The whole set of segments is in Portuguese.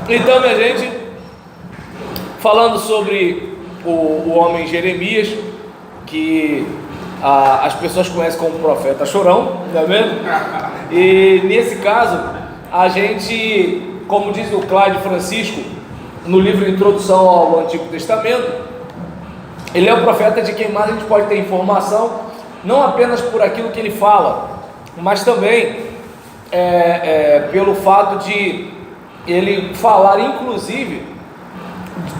Então, minha gente, falando sobre o homem Jeremias, que as pessoas conhecem como profeta chorão, não é mesmo? E nesse caso, a gente, como diz o Cláudio Francisco, no livro Introdução ao Antigo Testamento, ele é o profeta de quem mais a gente pode ter informação, não apenas por aquilo que ele fala, mas também pelo fato de ele falar, inclusive,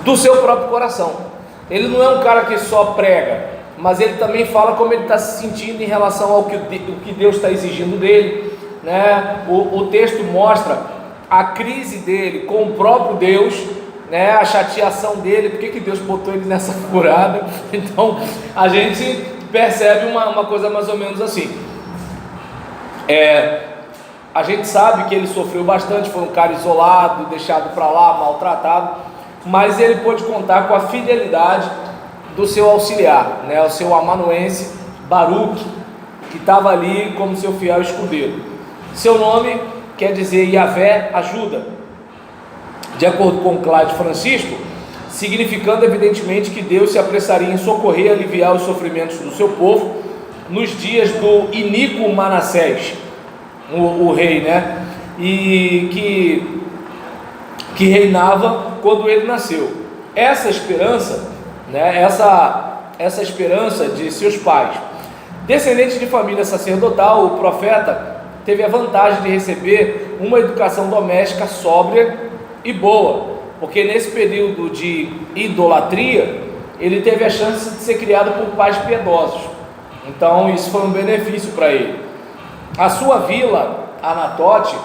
do seu próprio coração. Ele não é um cara que só prega, mas ele também fala como ele está se sentindo em relação ao que Deus está exigindo dele, né? O texto mostra a crise dele com o próprio Deus, né? A chateação dele, por que Deus botou ele nessa furada. Então a gente percebe uma coisa mais ou menos assim. A gente sabe que ele sofreu bastante, foi um cara isolado, deixado para lá, maltratado, mas ele pôde contar com a fidelidade do seu auxiliar, né? O seu amanuense Baruque, que estava ali como seu fiel escudeiro. Seu nome quer dizer Yahvé ajuda, de acordo com Cláudio Francisco, significando evidentemente que Deus se apressaria em socorrer e aliviar os sofrimentos do seu povo nos dias do iníquo Manassés, o rei, né? E que reinava quando ele nasceu. Essa esperança, né? Essa esperança de seus pais, descendente de família sacerdotal, o profeta teve a vantagem de receber uma educação doméstica sóbria e boa, porque nesse período de idolatria ele teve a chance de ser criado por pais piedosos. Então isso foi um benefício para ele. A sua vila Anatote,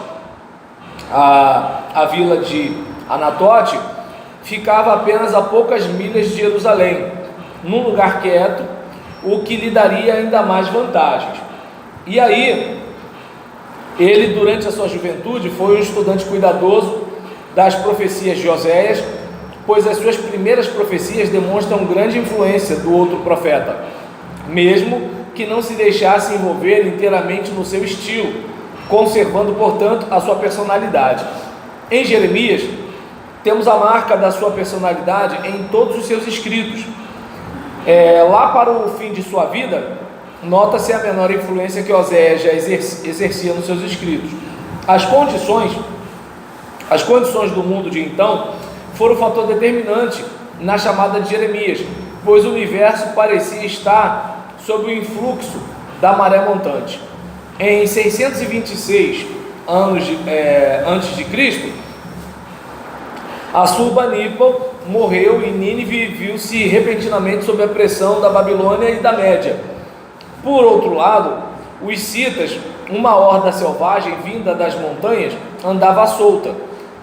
a vila de Anatote, ficava apenas a poucas milhas de Jerusalém, num lugar quieto, o que lhe daria ainda mais vantagens. E aí, ele durante a sua juventude foi um estudante cuidadoso das profecias de Oséias, pois as suas primeiras profecias demonstram grande influência do outro profeta, mesmo que não se deixasse envolver inteiramente no seu estilo, conservando, portanto, a sua personalidade. Em Jeremias, temos a marca da sua personalidade em todos os seus escritos. Lá para o fim de sua vida, nota-se a menor influência que Oséias já exercia nos seus escritos. As condições do mundo de então foram um fator determinante na chamada de Jeremias, pois o universo parecia estar sob o influxo da maré montante. Em 626 anos antes de Cristo, Assurbanipal morreu e Nínive viu-se repentinamente sob a pressão da Babilônia e da Média. Por outro lado, os citas, uma horda selvagem vinda das montanhas, andava solta.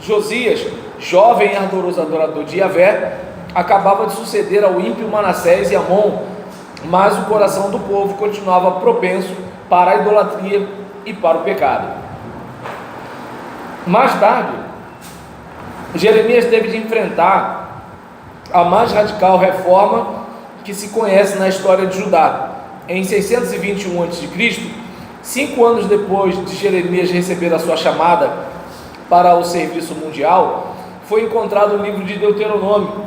Josias, jovem e ardoroso adorador de Yahvé, acabava de suceder ao ímpio Manassés e Amon, mas o coração do povo continuava propenso para a idolatria e para o pecado. Mais tarde, Jeremias teve de enfrentar a mais radical reforma que se conhece na história de Judá. Em 621 a.C., 5 anos depois de Jeremias receber a sua chamada para o serviço mundial, foi encontrado o livro de Deuteronômio,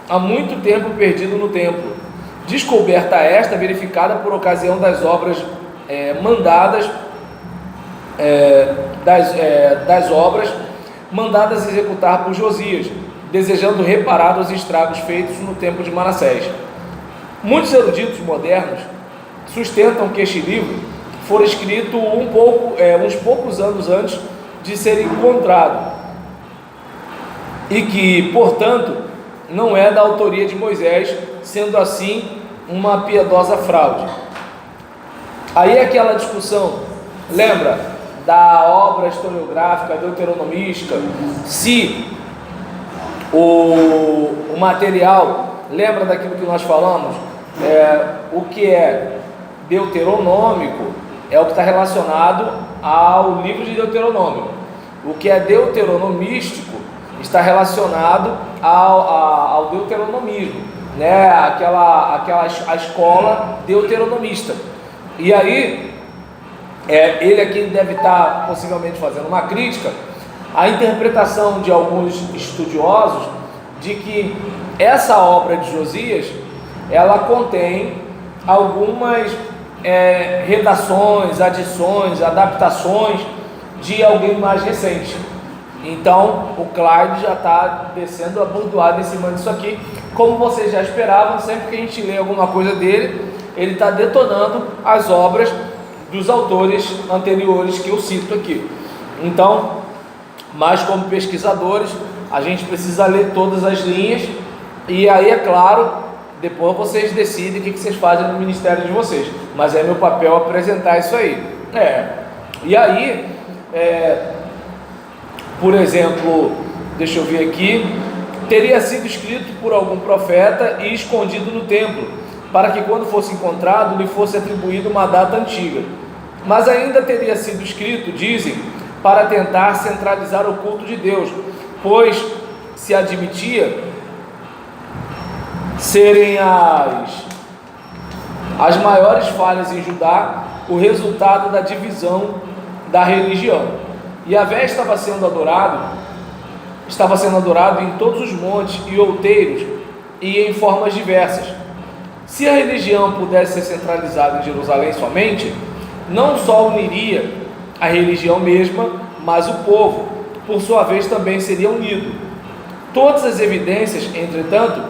há muito tempo perdido no templo. Descoberta esta verificada por ocasião das obras mandadas executar por Josias, desejando reparar os estragos feitos no tempo de Manassés. Muitos eruditos modernos sustentam que este livro foi escrito uns poucos anos antes de ser encontrado e que, portanto, não é da autoria de Moisés, sendo assim uma piedosa fraude. Aí aquela discussão, lembra da obra historiográfica deuteronomística, se o material, lembra daquilo que nós falamos, o que é deuteronômico é o que está relacionado ao livro de Deuteronômio. O que é deuteronomístico está relacionado ao deuteronomismo, né? A escola deuteronomista. E aí, ele aqui deve estar possivelmente fazendo uma crítica a interpretação de alguns estudiosos de que essa obra de Josias, ela contém algumas redações, adições, adaptações de alguém mais recente. Então o Clyde já está descendo a bordoada em cima disso aqui. Como vocês já esperavam, sempre que a gente lê alguma coisa dele, ele está detonando as obras dos autores anteriores que eu cito aqui. Então, mas como pesquisadores, a gente precisa ler todas as linhas, e aí, é claro, depois vocês decidem o que vocês fazem no ministério de vocês, mas é meu papel apresentar isso aí. E aí, por exemplo, deixa eu ver aqui, teria sido escrito por algum profeta e escondido no templo, para que quando fosse encontrado lhe fosse atribuída uma data antiga. Mas ainda teria sido escrito, dizem, para tentar centralizar o culto de Deus, pois se admitia serem as maiores falhas em Judá o resultado da divisão da religião. Yahvé estava sendo adorado em todos os montes e outeiros e em formas diversas. Se a religião pudesse ser centralizada em Jerusalém somente, não só uniria a religião mesma, mas o povo, por sua vez, também seria unido. Todas as evidências, entretanto,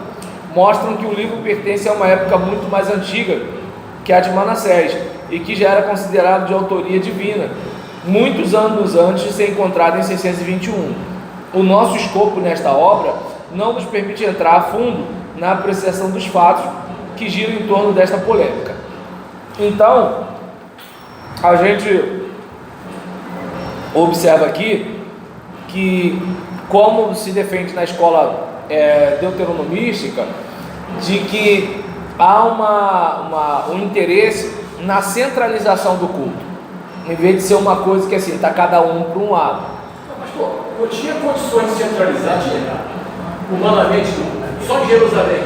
mostram que o livro pertence a uma época muito mais antiga que a de Manassés, e que já era considerado de autoria divina, muitos anos antes de ser encontrado em 621. O nosso escopo nesta obra não nos permite entrar a fundo na apreciação dos fatos que giram em torno desta polêmica. Então, a gente observa aqui que, como se defende na escola deuteronomística, de que há um interesse na centralização do culto, em vez de ser uma coisa que assim, está cada um para um lado. Mas pô, eu tinha condições de centralizar, humanamente, só em Jerusalém.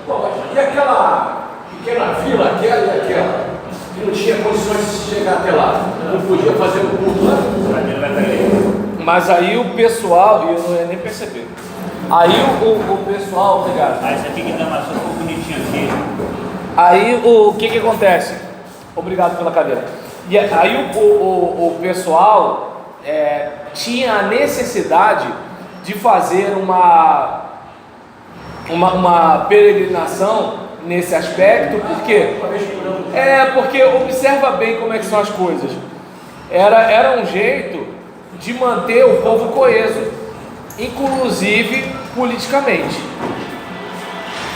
Pô, e aquela pequena vila, aquela e aquela, que não tinha condições de chegar até lá, não podia fazer o culto lá? Mas aí o pessoal, e eu não ia nem perceber, aí o pessoal, obrigado. Esse aqui que dá uma sopa bonitinho aqui. Aí o que acontece? Obrigado pela cadeira. E aí o pessoal tinha a necessidade de fazer uma peregrinação nesse aspecto, por quê? Porque observa bem como é que são as coisas. Era um jeito de manter o povo coeso, inclusive politicamente.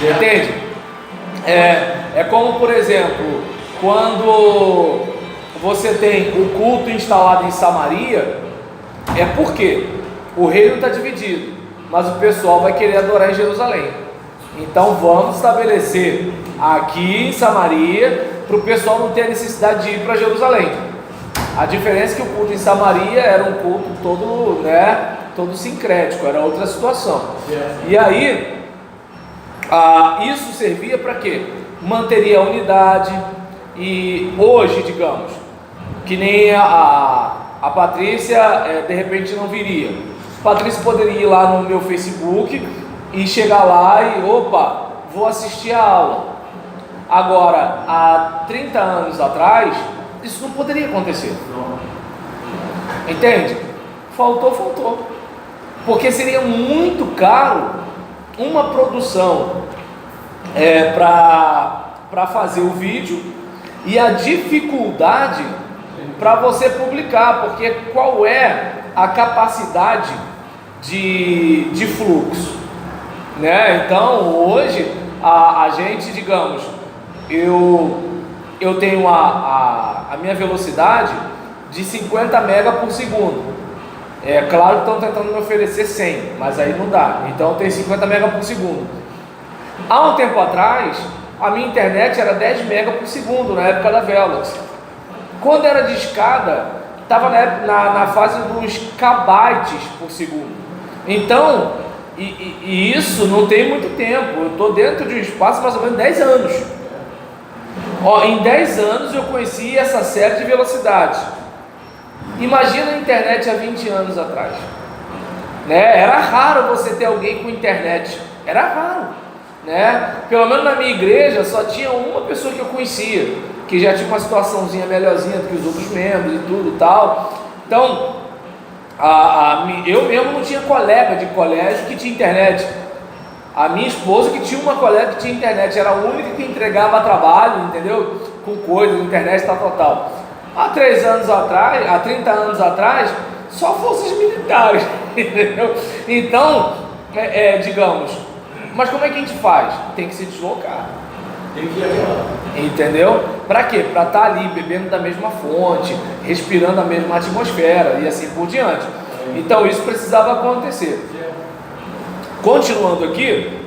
Entende? É como, por exemplo, quando você tem o culto instalado em Samaria, porque o reino está dividido, mas o pessoal vai querer adorar em Jerusalém. Então vamos estabelecer aqui em Samaria, para o pessoal não ter a necessidade de ir para Jerusalém. A diferença é que o culto em Samaria era um culto todo sincrético, era outra situação. E aí, isso servia para quê? Manteria a unidade. E hoje, digamos, que nem a Patrícia de repente não viria. A Patrícia poderia ir lá no meu Facebook e chegar lá e, vou assistir a aula. Agora, há 30 anos atrás, isso não poderia acontecer. Entende? Faltou. Porque seria muito caro uma produção para fazer o vídeo, e a dificuldade para você publicar, porque qual é a capacidade de fluxo, né? Então hoje a gente, digamos, eu tenho a minha velocidade de 50 mega por segundo. É claro que estão tentando me oferecer 100, mas aí não dá. Então tem 50 mega por segundo. Há um tempo atrás, a minha internet era 10 mega por segundo, na época da Velox. Quando era de escada, estava na fase dos kbytes por segundo. Então, e isso não tem muito tempo. Eu estou dentro de um espaço mais ou menos 10 anos. Em 10 anos eu conheci essa série de velocidades. Imagina a internet há 20 anos atrás. né? Era raro você ter alguém com internet, era raro, né? Pelo menos na minha igreja só tinha uma pessoa que eu conhecia, que já tinha uma situaçãozinha melhorzinha do que os outros membros e tudo e tal. Então, eu mesmo não tinha colega de colégio que tinha internet. A minha esposa que tinha uma colega que tinha internet, era a única que entregava trabalho, entendeu? Com coisas, internet, tal. Há 30 anos atrás, só forças militares, entendeu? Então, digamos, mas como é que a gente faz? Tem que se deslocar. Tem que ir até lá. Entendeu? Para quê? Para estar ali bebendo da mesma fonte, respirando a mesma atmosfera e assim por diante. Então isso precisava acontecer. Continuando aqui,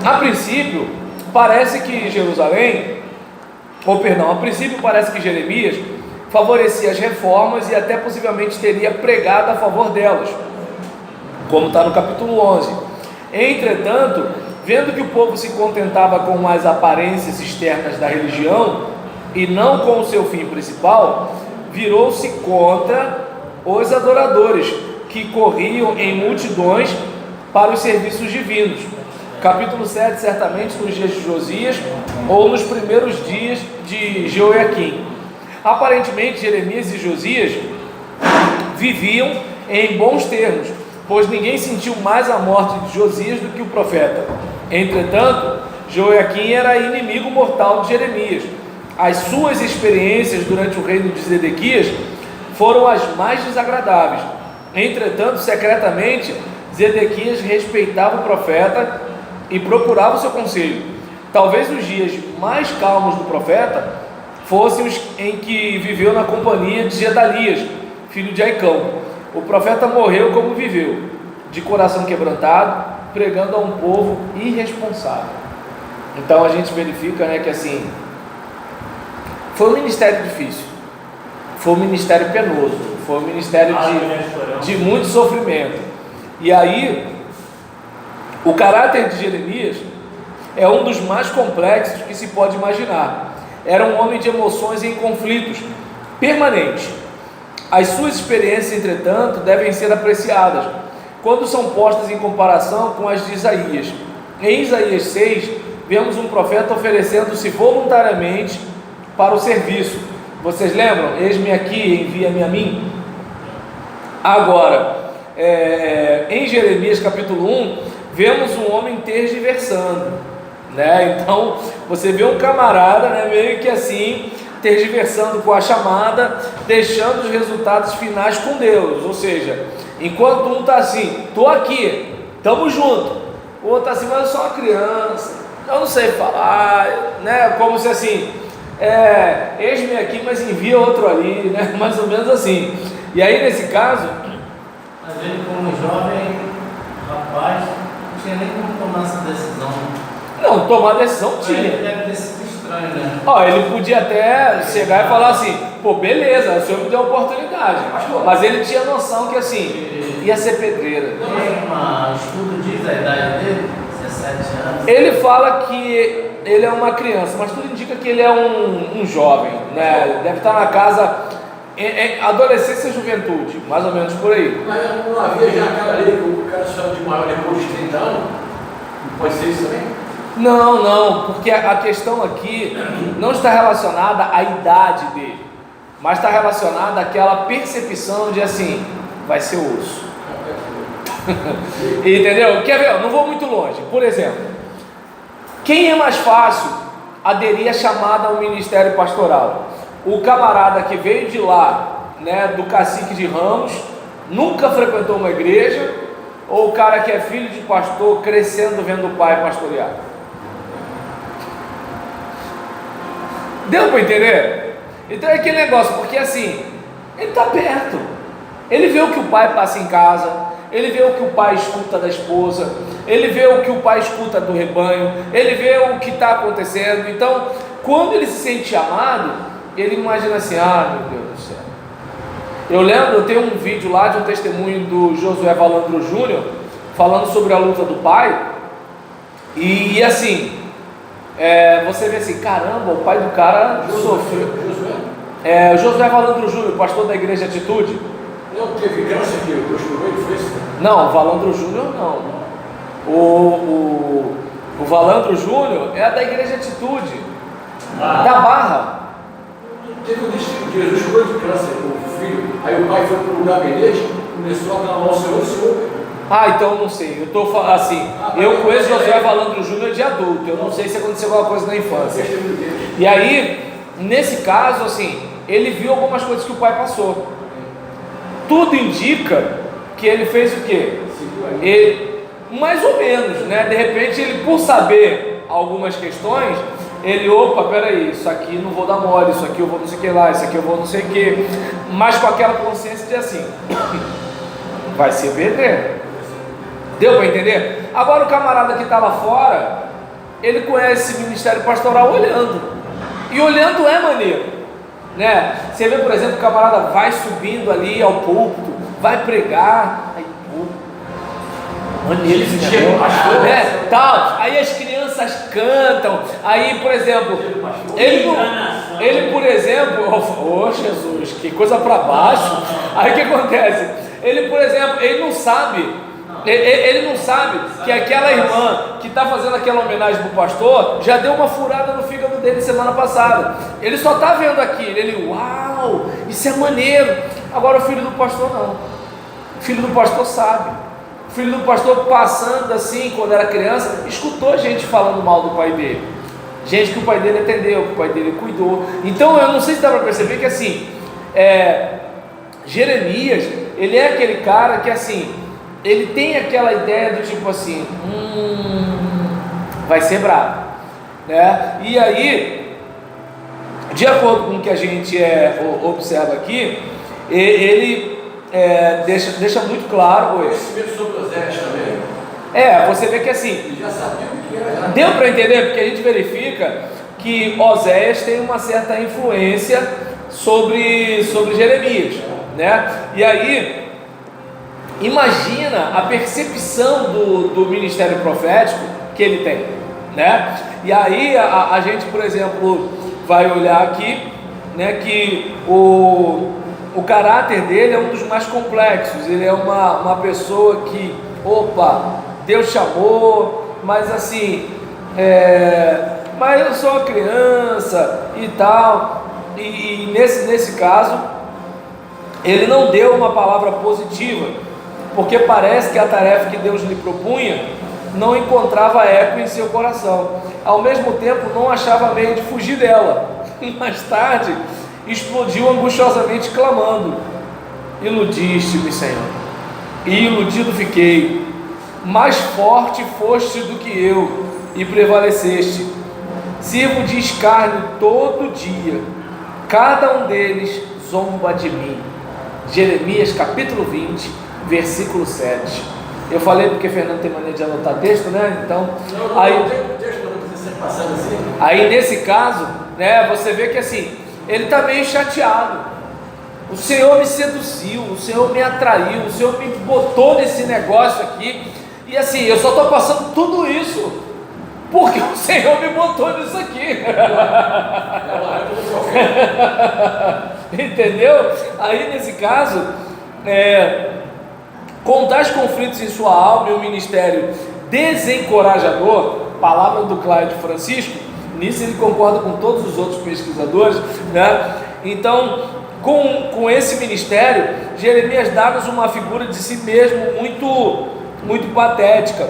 a princípio parece que Jeremias favorecia as reformas e até possivelmente teria pregado a favor delas, como está no capítulo 11. Entretanto, vendo que o povo se contentava com as aparências externas da religião e não com o seu fim principal, virou-se contra os adoradores, que corriam em multidões para os serviços divinos. Capítulo 7, certamente nos dias de Josias ou nos primeiros dias de Jeoiaquim. Aparentemente, Jeremias e Josias viviam em bons termos, pois ninguém sentiu mais a morte de Josias do que o profeta. Entretanto, Jeoiaquim era inimigo mortal de Jeremias. As suas experiências durante o reino de Zedequias foram as mais desagradáveis. Entretanto, secretamente, Zedequias respeitava o profeta e procurava o seu conselho. Talvez os dias mais calmos do profeta fossem os em que viveu na companhia de Gedalias, filho de Aicão. O profeta morreu como viveu, de coração quebrantado, pregando a um povo irresponsável. Então a gente verifica, né, que assim, foi um ministério difícil, foi um ministério penoso, foi um ministério de muito sofrimento. E aí, o caráter de Jeremias é um dos mais complexos que se pode imaginar. Era um homem de emoções em conflitos permanentes. As suas experiências, entretanto, devem ser apreciadas quando são postas em comparação com as de Isaías. Em Isaías 6, vemos um profeta oferecendo-se voluntariamente para o serviço. Vocês lembram? Eis-me aqui, envia-me a mim. Agora, em Jeremias capítulo 1, vemos um homem tergiversando, né? Então, você vê um camarada, né, meio que assim, tergiversando com a chamada, deixando os resultados finais com Deus. Ou seja, enquanto um está assim, estou aqui, estamos juntos, o outro está assim, mas eu sou uma criança, eu não sei falar, né? Como se assim, eis-me aqui, mas envia outro ali, né? Mais ou menos assim. E aí nesse caso, mas ele como jovem rapaz, não tinha nem como tomar essa decisão. não, tomar decisão tinha. Ele deve ter sido estranho, né? Ele podia até chegar e falar assim, pô, beleza, o senhor me deu a oportunidade, mas ele tinha noção que assim, ia ser pedreira. O estudo diz a idade dele, 17 anos. Ele fala que ele é uma criança, mas tudo indica que ele é um jovem, né? Deve estar na casa, adolescência e juventude, mais ou menos por aí. Mas não havia já aquela lei que o cara saiu de maior depois de 30 anos? Não pode ser isso também? Não, porque a questão aqui não está relacionada à idade dele, mas está relacionada àquela percepção de assim, vai ser osso. Entendeu? Quer ver? Eu não vou muito longe. Por exemplo, quem é mais fácil aderir à chamada ao ministério pastoral? O camarada que veio de lá, né, do cacique de Ramos, nunca frequentou uma igreja, ou o cara que é filho de pastor, crescendo vendo o pai pastorear? Deu para entender? Então é aquele negócio, porque assim, ele está perto, ele vê o que o pai passa em casa, ele vê o que o pai escuta da esposa, ele vê o que o pai escuta do rebanho, ele vê o que está acontecendo. Então, quando ele se sente amado, ele imagina assim, meu Deus do céu. Eu tenho um vídeo lá de um testemunho do Josué Valandro Júnior, falando sobre a luta do pai, e assim, você vê assim, caramba, o pai do cara sofreu. O Josué Valandro Júnior, pastor da igreja Atitude. teve câncer que o Júnior fez? Não, o Valandro Júnior não. O Valandro Júnior é da Igreja Atitude, da Barra. Teve um discípulo de Jesus curou de câncer, o filho. Aí o pai foi para o gabinete, começou a clamar ao Senhor. Ah, então eu não sei. Eu estou falando assim. Eu conheço Josué Valandro Júnior de adulto. Eu não sei se aconteceu alguma coisa na infância. E aí, nesse caso, assim, ele viu algumas coisas que o pai passou. Tudo indica que ele fez o quê? Ele, mais ou menos, né? De repente, ele, por saber algumas questões, ele, opa, peraí, isso aqui não vou dar mole, isso aqui eu vou não sei o que lá, isso aqui eu vou não sei o que, mas com aquela consciência de assim, vai ser pedreiro. Deu para entender? Agora o camarada que está lá fora, ele conhece esse ministério pastoral olhando, e olhando é maneiro, né? Você vê, por exemplo, o camarada vai subindo ali ao púlpito, vai pregar, aí, maneiro esse negócio, né? Tal. Aí as crianças cantam. Aí, por exemplo, ele por exemplo, oh Jesus, que coisa para baixo. Aí o que acontece? Ele, por exemplo, ele não sabe que aquela irmã que está fazendo aquela homenagem para o pastor já deu uma furada no fígado dele semana passada. Ele só está vendo aquilo. Ele, uau, isso é maneiro. Agora o filho do pastor não. O filho do pastor sabe. O filho do pastor, passando assim, quando era criança, escutou gente falando mal do pai dele, gente que o pai dele atendeu, que o pai dele cuidou. Então eu não sei se dá para perceber que assim, Jeremias, ele é aquele cara que assim, ele tem aquela ideia do tipo assim, vai ser brabo, né? E aí, de acordo com o que a gente observa aqui, ele deixa muito claro. Conhecimento sobre Oséias também. Você vê que assim, Ele já sabia o que era. deu para entender, porque a gente verifica que Oséias tem uma certa influência sobre Jeremias, né? E aí, imagina a percepção do ministério profético que ele tem, né? E aí a gente, por exemplo, vai olhar aqui, né, que o caráter dele é um dos mais complexos. Ele é uma pessoa que, Deus chamou, mas assim, mas eu sou uma criança e tal. E nesse caso, ele não deu uma palavra positiva, porque parece que a tarefa que Deus lhe propunha não encontrava eco em seu coração. Ao mesmo tempo, não achava meio de fugir dela. E mais tarde, explodiu angustiosamente clamando: iludiste-me, Senhor, e iludido fiquei. Mais forte foste do que eu, e prevaleceste. Sirvo de escárnio todo dia, cada um deles zomba de mim. Jeremias capítulo 20, versículo 7. Eu falei porque Fernando tem mania de anotar texto, né? Então, aí nesse caso, né, você vê que assim, ele está meio chateado. O Senhor me seduziu, o Senhor me atraiu, o Senhor me botou nesse negócio aqui, e assim, eu só estou passando tudo isso porque o Senhor me botou nisso aqui. Entendeu? Aí nesse caso, com tais conflitos em sua alma e um ministério desencorajador, palavra do Cláudio Francisco, nisso ele concorda com todos os outros pesquisadores, né? Então, com esse ministério, Jeremias dá-nos uma figura de si mesmo muito patética.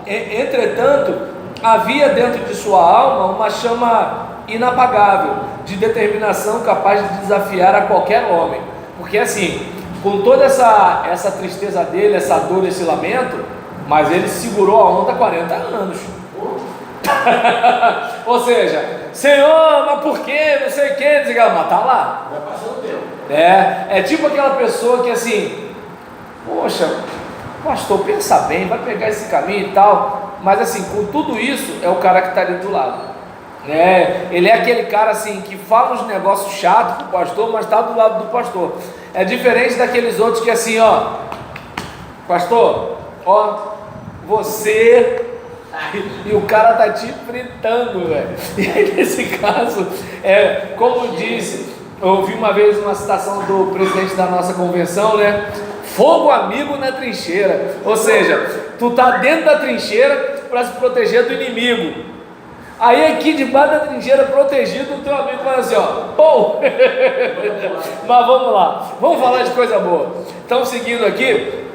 Entretanto, havia dentro de sua alma uma chama inapagável, de determinação capaz de desafiar a qualquer homem. Porque assim, com toda essa tristeza dele, essa dor, esse lamento, mas ele segurou a onda há 40 anos. Ou seja, Senhor, mas por quê? Não sei o que, mas tá lá. Vai passando o tempo. É tipo aquela pessoa que assim, poxa, pastor, pensa bem, vai pegar esse caminho e tal, mas assim, com tudo isso, é o cara que está ali do lado, né? Ele é aquele cara assim, que fala uns negócios chatos pro pastor, mas está do lado do pastor. É diferente daqueles outros que assim, pastor, você... E o cara tá te fritando, velho. E aí nesse caso, como disse eu ouvi uma vez uma citação do presidente da nossa convenção, né? Fogo amigo na trincheira. Ou seja, tu tá dentro da trincheira para se proteger do inimigo. Aí aqui debaixo da trincheira, protegido, o teu amigo fala assim, ó, pô! Mas vamos lá, vamos falar de coisa boa. Então, seguindo aqui,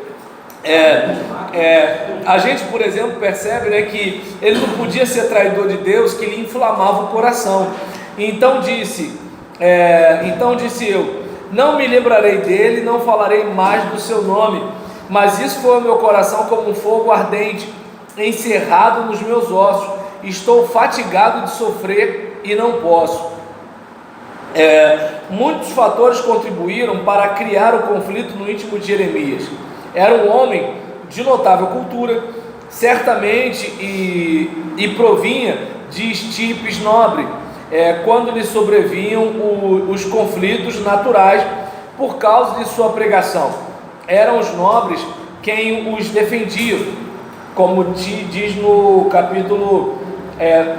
a gente, por exemplo, percebe, né, que ele não podia ser traidor de Deus, que lhe inflamava o coração. Então disse eu, não me lembrarei dele, não falarei mais do seu nome, mas isso foi o meu coração como um fogo ardente, encerrado nos meus ossos. Estou fatigado de sofrer e não posso. Muitos fatores contribuíram para criar o conflito no íntimo de Jeremias. Era um homem de notável cultura, certamente, e provinha de estirpes nobres, quando lhe sobrevinham os conflitos naturais por causa de sua pregação. Eram os nobres quem os defendiam, como diz no capítulo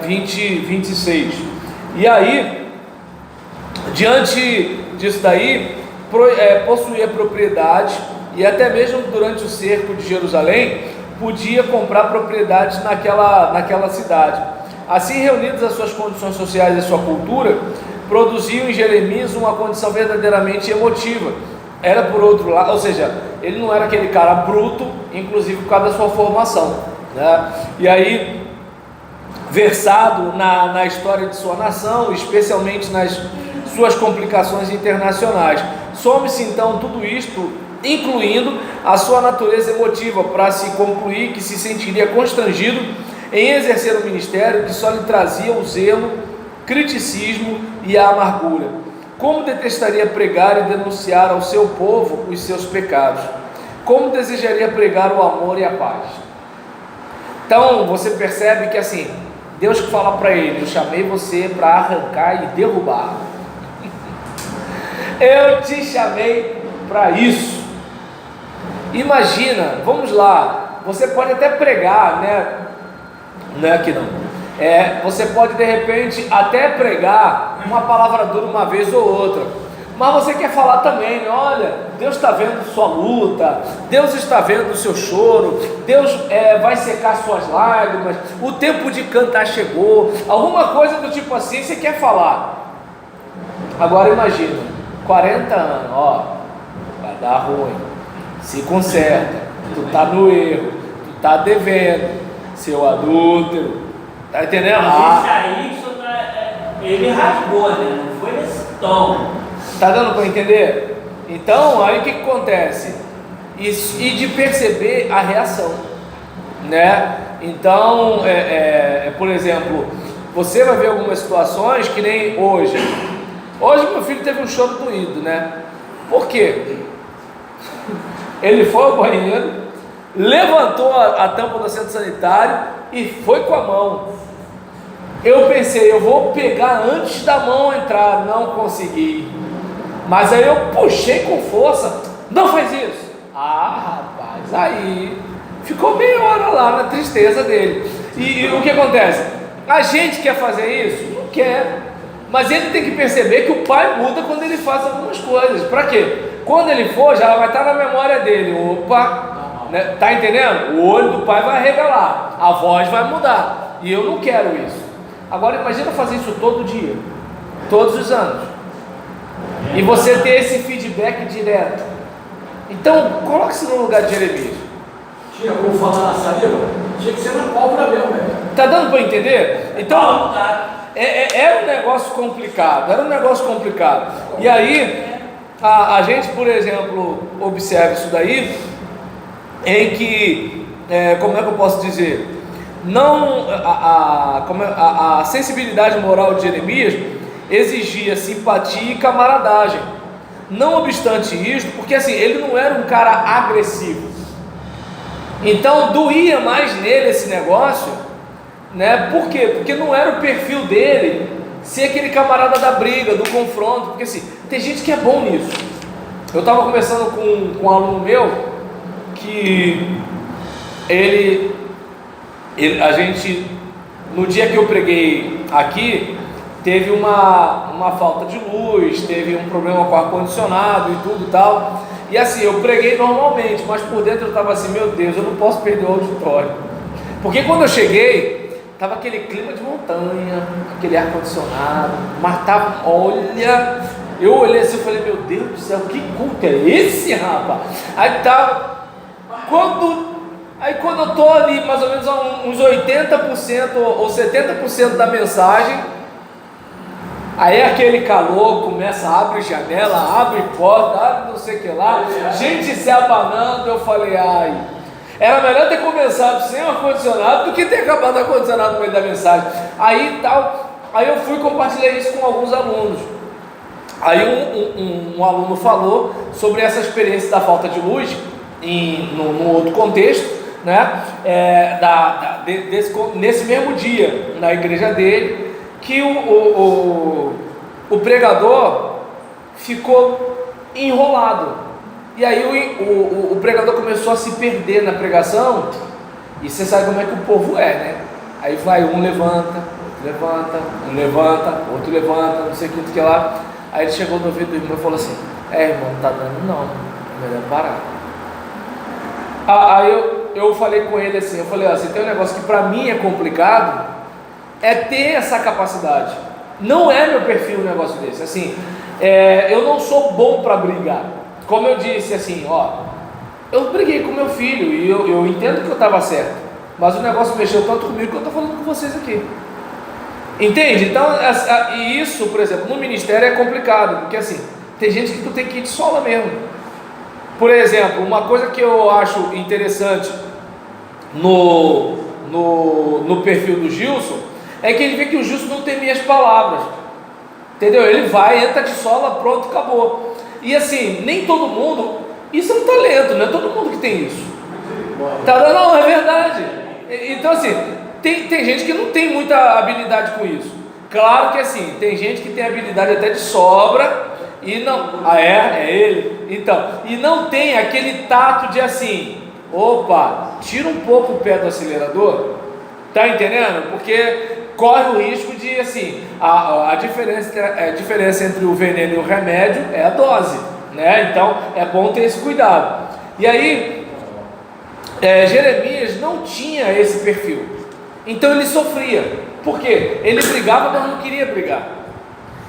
26. E aí, diante disso daí, possuía propriedades, e até mesmo durante o cerco de Jerusalém, podia comprar propriedades naquela cidade. Assim, reunidas as suas condições sociais e a sua cultura, produziam em Jeremias uma condição verdadeiramente emotiva. Era por outro lado, ou seja, ele não era aquele cara bruto, inclusive por causa da sua formação, né? E aí, versado na história de sua nação, especialmente nas suas complicações internacionais. Some-se então tudo isto, incluindo a sua natureza emotiva, para se concluir que se sentiria constrangido em exercer um ministério que só lhe trazia o zelo, criticismo e a amargura. Como detestaria pregar e denunciar ao seu povo os seus pecados? Como desejaria pregar o amor e a paz? Então você percebe que assim, Deus que fala para ele: eu chamei você para arrancar e derrubar. Eu te chamei para isso. Imagina, vamos lá, você pode até pregar, né? Não é aqui não. Você pode de repente até pregar uma palavra dura uma vez ou outra, mas você quer falar também, né? Olha, Deus está vendo sua luta, Deus está vendo o seu choro, Deus vai secar suas lágrimas, o tempo de cantar chegou, alguma coisa do tipo assim você quer falar. Agora imagina, 40 anos, vai dar ruim, se conserta, tu está no erro, tu está devendo, seu adúltero, tá entendendo? Isso aí, ele rasgou, né? Não foi nesse tom. Tá dando para entender? Então, aí o que acontece? E de perceber a reação, né? Então, por exemplo, você vai ver algumas situações que nem hoje. Hoje meu filho teve um choro doído, né? Por quê? Ele foi ao banheiro, levantou a tampa do assento sanitário e foi com a mão. Eu pensei, eu vou pegar antes da mão entrar, não consegui. Mas aí eu puxei com força, não faz isso. Rapaz, aí ficou meia hora lá na tristeza dele. E o que acontece? A gente quer fazer isso? Não quer. Mas ele tem que perceber que o pai muda quando ele faz algumas coisas. Para quê? Quando ele for, já vai estar na memória dele. Opa, né? Tá entendendo? O olho do pai vai arregalar, a voz vai mudar. E eu não quero isso. Agora imagina fazer isso todo dia, todos os anos, e você ter esse feedback direto. Então coloque-se no lugar de Jeremias. Tinha como falar na saliva? Tinha que ser na pálpebra mesmo, velho. Tá dando para entender? Então era um negócio complicado, E aí a gente, por exemplo, observa isso daí, em que, como é que eu posso dizer? Não, a sensibilidade moral de Jeremias exigia simpatia e camaradagem. Não obstante isto, porque assim, ele não era um cara agressivo, então doía mais nele esse negócio, né? Por quê? Porque não era o perfil dele ser aquele camarada da briga, do confronto. Porque assim, tem gente que é bom nisso. Eu estava conversando com um aluno meu que a gente, no dia que eu preguei aqui, teve uma uma falta de luz, teve um problema com o ar-condicionado e tudo e tal. E assim, eu preguei normalmente, mas por dentro eu estava assim, meu Deus, eu não posso perder o auditório. Porque quando eu cheguei, estava aquele clima de montanha, aquele ar-condicionado, mas tava, olha, eu olhei assim e falei, meu Deus do céu, que culto é esse, rapaz? Aí quando eu estou ali, mais ou menos uns 80% ou 70% da mensagem, aí aquele calor começa, abre janela, abre porta, abre não sei o que lá, gente se abanando. Eu falei, ai, era melhor ter começado sem o ar-condicionado do que ter acabado o ar-condicionado no meio da mensagem. Aí eu fui compartilhar isso com alguns alunos. Aí um aluno falou sobre essa experiência da falta de luz no outro contexto, né? Nesse mesmo dia, na igreja dele, que o pregador ficou enrolado. E aí o pregador começou a se perder na pregação. E você sabe como é que o povo é, né? Aí vai, um levanta, outro levanta, não sei o que lá. Aí ele chegou no ouvido do irmão e falou assim: irmão, não tá dando não, melhor parar. Aí eu falei com ele assim, eu falei, assim, tem um negócio que para mim é complicado, é ter essa capacidade. Não é meu perfil um negócio desse, assim, eu não sou bom para brigar. Como eu disse, assim, eu briguei com meu filho e eu entendo que eu estava certo, mas o negócio mexeu tanto comigo que eu estou falando com vocês aqui. Entende? Então, e isso, por exemplo, no ministério é complicado, porque assim, tem gente que tu tem que ir de sola mesmo. Por exemplo, uma coisa que eu acho interessante no perfil do Gilson é que ele vê que o Gilson não tem minhas palavras, entendeu? Ele vai, entra de sola, pronto, acabou. E assim, nem todo mundo, isso é um talento, não é todo mundo que tem isso. Não, é verdade. Então assim, tem gente que não tem muita habilidade com isso. Claro que assim, tem gente que tem habilidade até de sobra e não, é ele, então, e não tem aquele tato de assim, opa, tira um pouco o pé do acelerador, tá entendendo? Porque corre o risco de assim, a diferença entre o veneno e o remédio é a dose, né? Então é bom ter esse cuidado. E aí Jeremias não tinha esse perfil, então ele sofria. Por quê? Ele brigava, mas não queria brigar.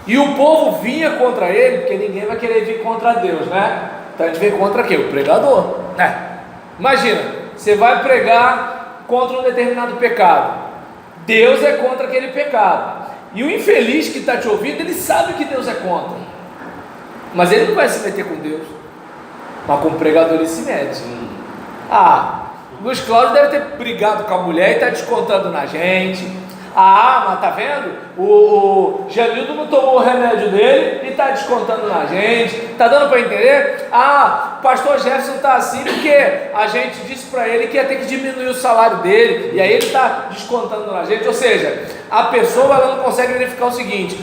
E o povo vinha contra ele, porque ninguém vai querer vir contra Deus, né? Então a gente vem contra quem? O pregador, né? Imagina, você vai pregar contra um determinado pecado. Deus é contra aquele pecado. E o infeliz que está te ouvindo, ele sabe que Deus é contra. Mas ele não vai se meter com Deus. Mas com o pregador ele se mete. Luiz Cláudio deve ter brigado com a mulher e está descontando na gente. Mas tá vendo? O Jamildo não tomou o remédio dele e está descontando na gente. Tá dando para entender? O pastor Jefferson está assim porque a gente disse para ele que ia ter que diminuir o salário dele, e aí ele está descontando na gente. Ou seja, a pessoa ela não consegue verificar o seguinte: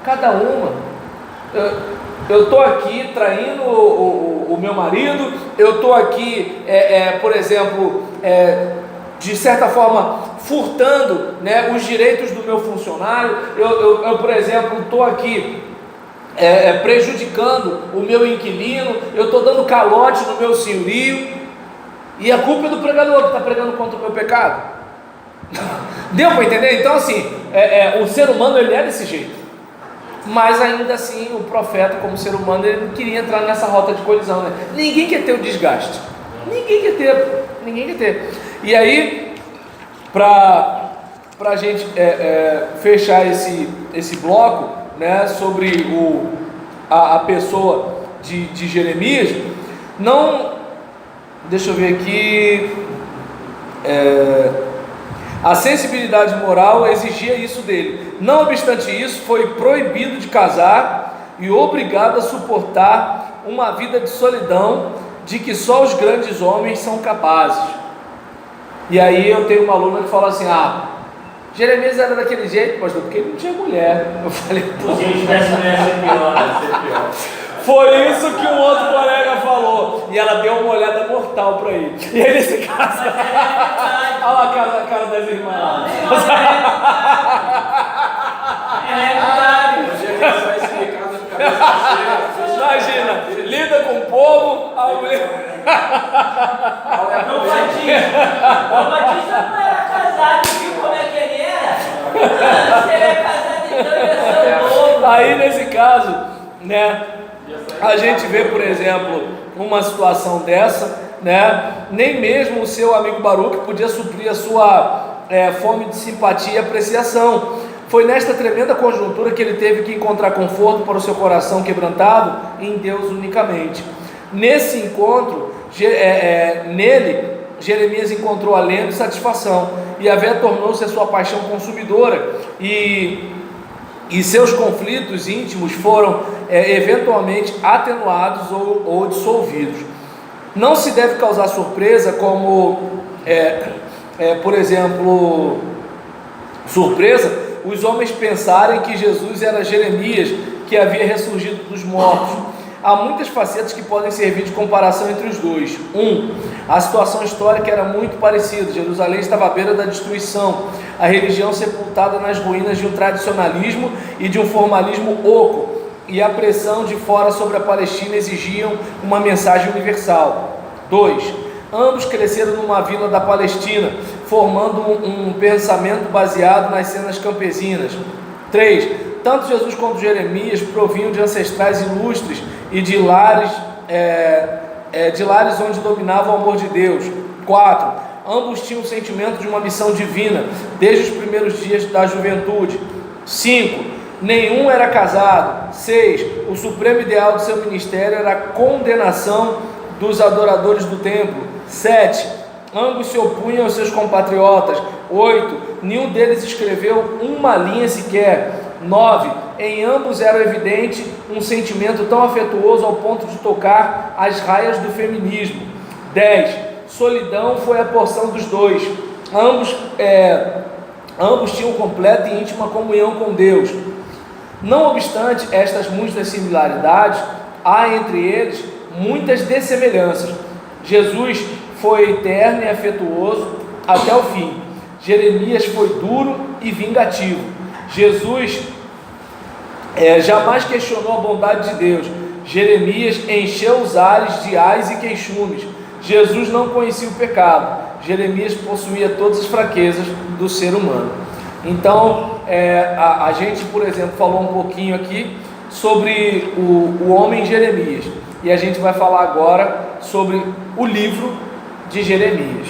cada uma, eu estou aqui traindo o meu marido, eu estou aqui, por exemplo, de certa forma furtando, né, os direitos do meu funcionário, eu por exemplo, estou aqui prejudicando o meu inquilino, eu estou dando calote no meu senhorio, e a culpa é do pregador que está pregando contra o meu pecado. Deu para entender? Então assim, o ser humano ele é desse jeito, mas ainda assim o profeta como ser humano ele não queria entrar nessa rota de colisão, né? Ninguém quer ter o desgaste, ninguém quer ter. E aí, para a gente fechar esse bloco, né, sobre a pessoa de Jeremias, deixa eu ver aqui, a sensibilidade moral exigia isso dele. Não obstante isso, foi proibido de casar e obrigado a suportar uma vida de solidão de que só os grandes homens são capazes. E aí eu tenho uma aluna que fala assim: Jeremias era daquele jeito, pastor, porque ele não tinha mulher. Eu falei, Se a gente tivesse mulher, ia ser pior. Foi isso que um outro colega falou. E ela deu uma olhada mortal para ele. E ele se casa. Olha lá a cara das irmãs. Ela é cuidado. Eu tinha que lançar esse recado de cabeça cheia. Imagina, lida com o povo, a mulher... João Batista não era casado, viu como é que ele era? Se ele é casado, então ele é seu novo. Aí nesse caso, né, a gente vê, por exemplo, uma situação dessa, né, nem mesmo o seu amigo Baruque podia suprir a sua fome de simpatia e apreciação. Foi nesta tremenda conjuntura que ele teve que encontrar conforto para o seu coração quebrantado em Deus unicamente. Nesse encontro, nele, Jeremias encontrou alento e satisfação, e Yahvé tornou-se a sua paixão consumidora, e seus conflitos íntimos foram eventualmente atenuados ou dissolvidos. Não se deve causar surpresa como, por exemplo, os homens pensarem que Jesus era Jeremias, que havia ressurgido dos mortos. Há muitas facetas que podem servir de comparação entre os dois. A situação histórica era muito parecida. Jerusalém estava à beira da destruição, a religião sepultada nas ruínas de um tradicionalismo e de um formalismo oco, e a pressão de fora sobre a Palestina exigiam uma mensagem universal. 2. Ambos cresceram numa vila da Palestina, formando um pensamento baseado nas cenas campesinas. 3. Tanto Jesus quanto Jeremias provinham de ancestrais ilustres e de lares onde dominava o amor de Deus. 4. Ambos tinham o sentimento de uma missão divina desde os primeiros dias da juventude. 5. Nenhum era casado. 6. O supremo ideal do seu ministério era a condenação dos adoradores do templo. 7. Ambos se opunham aos seus compatriotas. 8. Nenhum deles escreveu uma linha sequer. 9. Em ambos era evidente um sentimento tão afetuoso ao ponto de tocar as raias do feminismo. 10. Solidão foi a porção dos dois. Ambos tinham completa e íntima comunhão com Deus. Não obstante estas muitas similaridades, há entre eles muitas dessemelhanças. Jesus foi eterno e afetuoso até o fim. Jeremias foi duro e vingativo. Jesus jamais questionou a bondade de Deus. Jeremias encheu os ares de ais e queixumes. Jesus não conhecia o pecado. Jeremias possuía todas as fraquezas do ser humano. Então, a gente, por exemplo, falou um pouquinho aqui sobre o homem Jeremias. E a gente vai falar agora sobre o livro de Jeremias.